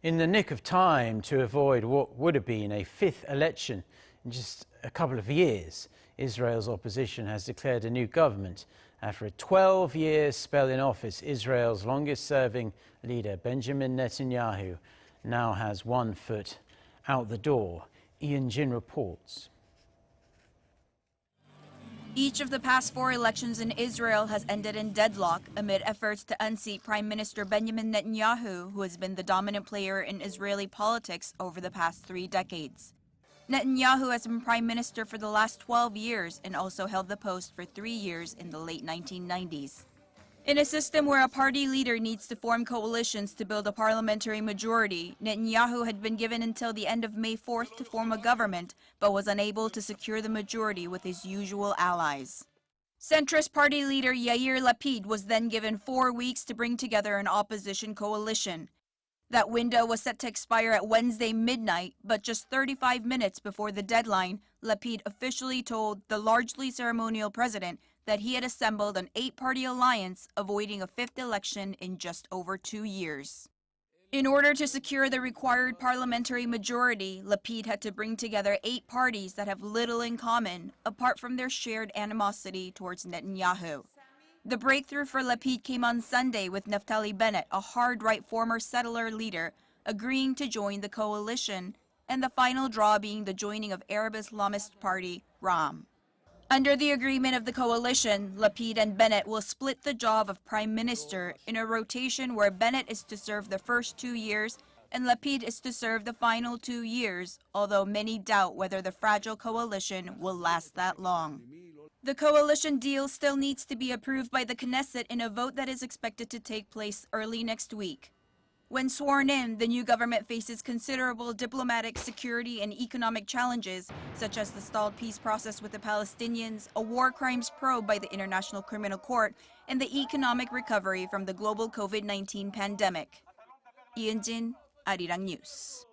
In the nick of time to avoid what would have been a fifth election in just a couple of years, Israel's opposition has declared a new government. After a 12-year spell in office, Israel's longest-serving leader, Benjamin Netanyahu, now has one foot out the door. Eun-jin reports. Each of the past 4 elections in Israel has ended in deadlock amid efforts to unseat Prime Minister Benjamin Netanyahu, who has been the dominant player in Israeli politics over the past 3 decades. Netanyahu has been prime minister for the last 12 years and also held the post for 3 years in the late 1990s. In a system where a party leader needs to form coalitions to build a parliamentary majority, Netanyahu had been given until the end of May 4th to form a government, but was unable to secure the majority with his usual allies. Centrist party leader Yair Lapid was then given 4 weeks to bring together an opposition coalition. That window was set to expire at Wednesday midnight, but just 35 minutes before the deadline, Lapid officially told the largely ceremonial president that he had assembled an 8-party alliance, avoiding a 5th election in just over 2 years. In order to secure the required parliamentary majority, Lapid had to bring together 8 parties that have little in common, apart from their shared animosity towards Netanyahu. The breakthrough for Lapid came on Sunday with Naftali Bennett, a hard-right former settler leader, agreeing to join the coalition, and the final draw being the joining of Arab Islamist party Ram. Under the agreement of the coalition, Lapid and Bennett will split the job of prime minister in a rotation where Bennett is to serve the first 2 years and Lapid is to serve the final 2 years, although many doubt whether the fragile coalition will last that long. The coalition deal still needs to be approved by the Knesset in a vote that is expected to take place early next week. When sworn in, the new government faces considerable diplomatic, security, and economic challenges, such as the stalled peace process with the Palestinians, a war crimes probe by the International Criminal Court, and the economic recovery from the global COVID-19 pandemic. Eun-jin, Arirang News.